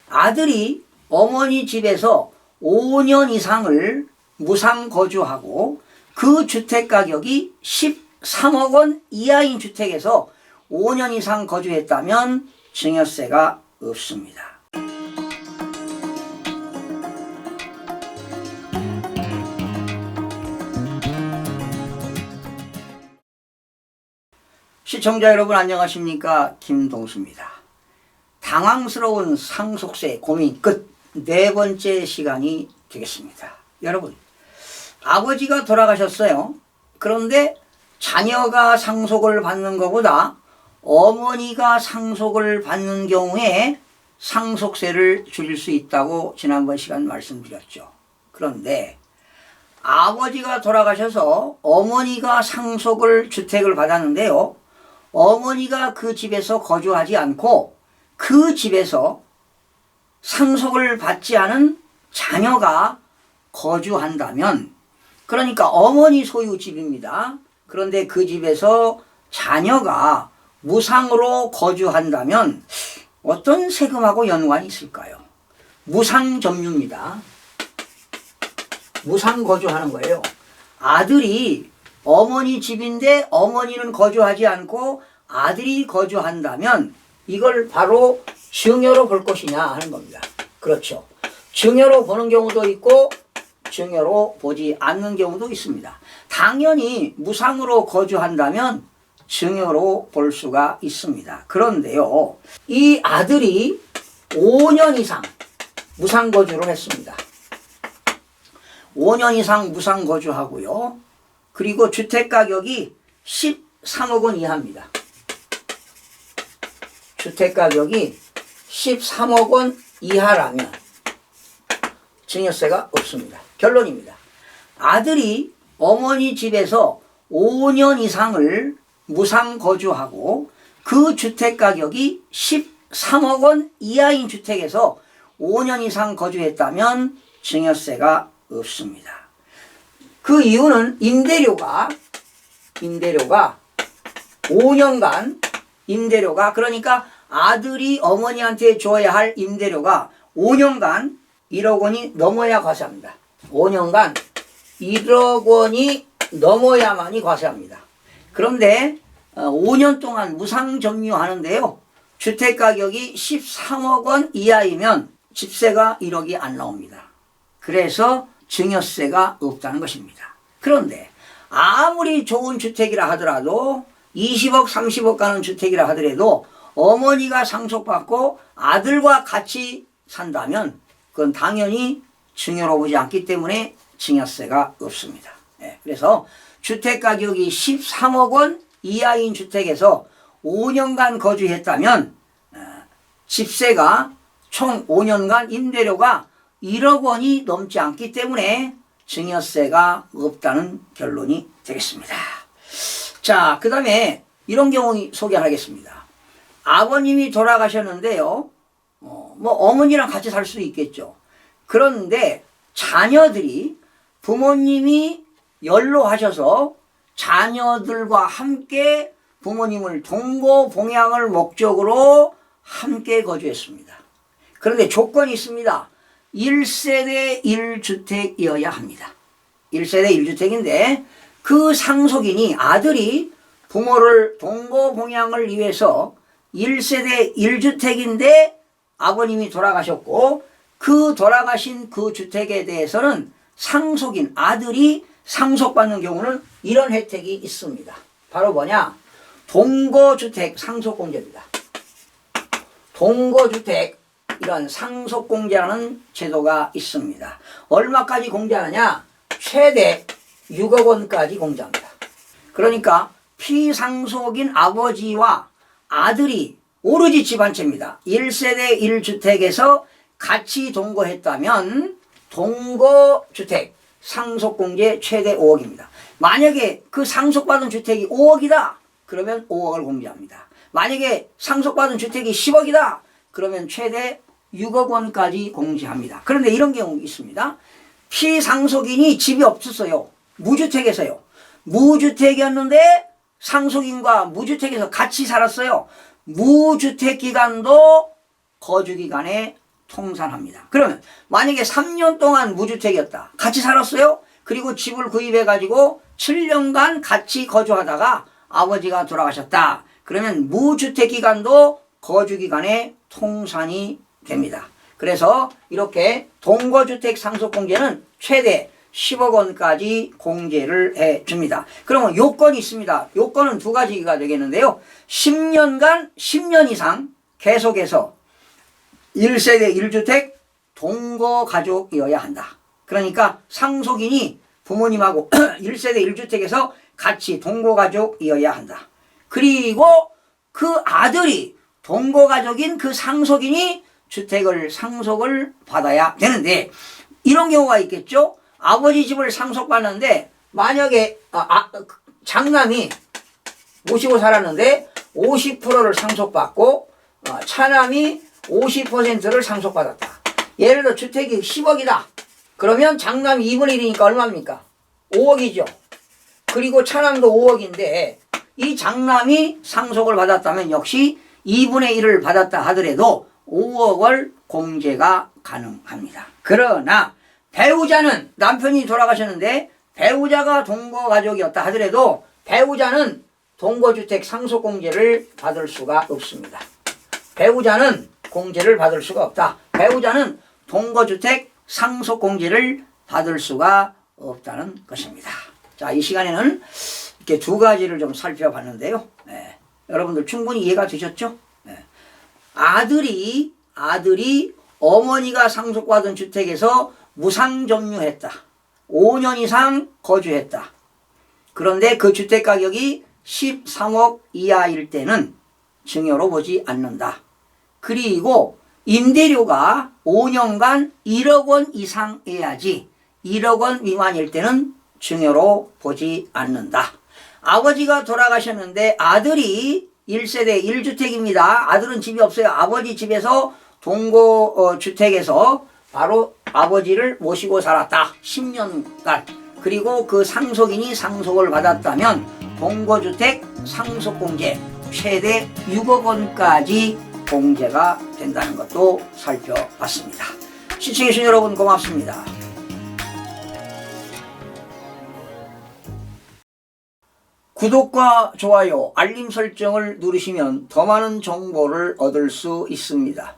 아들이 어머니 집에서 5년 이상을 무상 거주하고 그 주택 가격이 13억 원 이하인 주택에서 5년 이상 거주했다면 증여세가 없습니다. 시청자 여러분 안녕하십니까? 김동수입니다. 당황스러운 상속세 고민 끝 네 번째 시간이 되겠습니다. 여러분, 아버지가 돌아가셨어요. 그런데 자녀가 상속을 받는 것보다 어머니가 상속을 받는 경우에 상속세를 줄일 수 있다고 지난번 시간 말씀드렸죠. 그런데 아버지가 돌아가셔서 어머니가 상속을 주택을 받았는데요. 어머니가 그 집에서 거주하지 않고 그 집에서 상속을 받지 않은 자녀가 거주한다면, 그러니까 어머니 소유 집입니다. 그런데 그 집에서 자녀가 무상으로 거주한다면 어떤 세금하고 연관이 있을까요? 무상 점유입니다. 무상 거주하는 거예요. 아들이 어머니 집인데 어머니는 거주하지 않고 아들이 거주한다면 이걸 바로 증여로 볼 것이냐 하는 겁니다. 그렇죠. 증여로 보는 경우도 있고 증여로 보지 않는 경우도 있습니다. 당연히 무상으로 거주한다면 증여로 볼 수가 있습니다. 그런데요, 이 아들이 5년 이상 무상 거주를 했습니다. 5년 이상 무상 거주하고요. 그리고 주택 가격이 13억 원 이하입니다. 주택 가격이 13억 원 이하라면 증여세가 없습니다. 결론입니다. 아들이 어머니 집에서 5년 이상을 무상 거주하고 그 주택 가격이 13억 원 이하인 주택에서 5년 이상 거주했다면 증여세가 없습니다. 그 이유는 임대료가 5년간 임대료가, 그러니까 아들이 어머니한테 줘야 할 임대료가 5년간 1억 원이 넘어야 과세합니다. 5년간 1억 원이 넘어야만이 과세합니다. 그런데 5년 동안 무상 점유하는데요. 주택 가격이 13억 원 이하이면 집세가 1억이 안 나옵니다. 그래서 증여세가 없다는 것입니다. 그런데 아무리 좋은 주택이라 하더라도 20억, 30억 가는 주택이라 하더라도 어머니가 상속받고 아들과 같이 산다면 그건 당연히 증여로 보지 않기 때문에 증여세가 없습니다. 그래서 주택 가격이 13억 원 이하인 주택에서 5년간 거주했다면 집세가 총 5년간 임대료가 1억 원이 넘지 않기 때문에 증여세가 없다는 결론이 되겠습니다. 자, 그 다음에 이런 경우 소개하겠습니다. 아버님이 돌아가셨는데요. 어머니랑 같이 살 수 있겠죠. 그런데 자녀들이 부모님이 연로하셔서 자녀들과 함께 부모님을 동거봉양을 목적으로 함께 거주했습니다. 그런데 조건이 있습니다. 1세대 1주택이어야 합니다. 1세대 1주택인데 그 상속인이 아들이 부모를 동거봉양을 위해서 1세대 1주택인데 아버님이 돌아가셨고 그 돌아가신 그 주택에 대해서는 상속인 아들이 상속받는 경우는 이런 혜택이 있습니다. 바로 뭐냐? 동거주택 상속공제입니다. 동거주택 이런 상속공제라는 제도가 있습니다. 얼마까지 공제하느냐? 최대 6억 원까지 공제합니다. 그러니까 피상속인 아버지와 아들이 오로지 집안채입니다. 1세대 1주택에서 같이 동거했다면 동거주택 상속공제 최대 5억입니다. 만약에 그 상속받은 주택이 5억이다. 그러면 5억을 공제합니다. 만약에 상속받은 주택이 10억이다. 그러면 최대 6억 원까지 공제합니다. 그런데 이런 경우 있습니다. 피상속인이 집이 없었어요. 무주택에서요. 무주택이었는데 상속인과 무주택에서 같이 살았어요. 무주택 기간도 거주 기간에 통산합니다. 그러면 만약에 3년 동안 무주택이었다. 같이 살았어요. 그리고 집을 구입해 가지고 7년간 같이 거주하다가 아버지가 돌아가셨다. 그러면 무주택 기간도 거주 기간에 통산이 됩니다. 그래서 이렇게 동거주택 상속공제는 최대 10억 원까지 공제를 해줍니다. 그러면 요건이 있습니다. 요건은 두 가지가 되겠는데요. 10년간 10년 이상 계속해서 1세대 1주택 동거가족이어야 한다. 그러니까 상속인이 부모님하고 1세대 1주택에서 같이 동거가족이어야 한다. 그리고 그 아들이 동거가족인 그 상속인이 주택을 상속을 받아야 되는데 이런 경우가 있겠죠. 아버지 집을 상속받는데 만약에 장남이 모시고 살았는데 50%를 상속받고 차남이 50%를 상속받았다. 예를 들어 주택이 10억이다. 그러면 장남이 2분의 1이니까 얼마입니까? 5억이죠. 그리고 차남도 5억인데 이 장남이 상속을 받았다면 역시 2분의 1을 받았다 하더라도 5억을 공제가 가능합니다. 그러나 배우자는 남편이 돌아가셨는데 배우자가 동거가족이었다 하더라도 배우자는 동거주택 상속공제를 받을 수가 없습니다. 배우자는 공제를 받을 수가 없다. 배우자는 동거주택 상속공제를 받을 수가 없다는 것입니다. 자, 이 시간에는 이렇게 두 가지를 좀 살펴봤는데요. 여러분들 충분히 이해가 되셨죠? 아들이 어머니가 상속받은 주택에서 무상점유했다. 5년 이상 거주했다. 그런데 그 주택 가격이 13억 이하일 때는 증여로 보지 않는다. 그리고 임대료가 5년간 1억 원 이상해야지 1억 원 미만일 때는 증여로 보지 않는다. 아버지가 돌아가셨는데 아들이 1세대 1주택입니다. 아들은 집이 없어요. 아버지 집에서 동거주택에서 바로 아버지를 모시고 살았다. 10년간. 그리고 그 상속인이 상속을 받았다면 동거주택 상속공제 최대 6억 원까지 공제가 된다는 것도 살펴봤습니다. 시청해주신 여러분 고맙습니다. 구독과 좋아요, 알림 설정을 누르시면 더 많은 정보를 얻을 수 있습니다.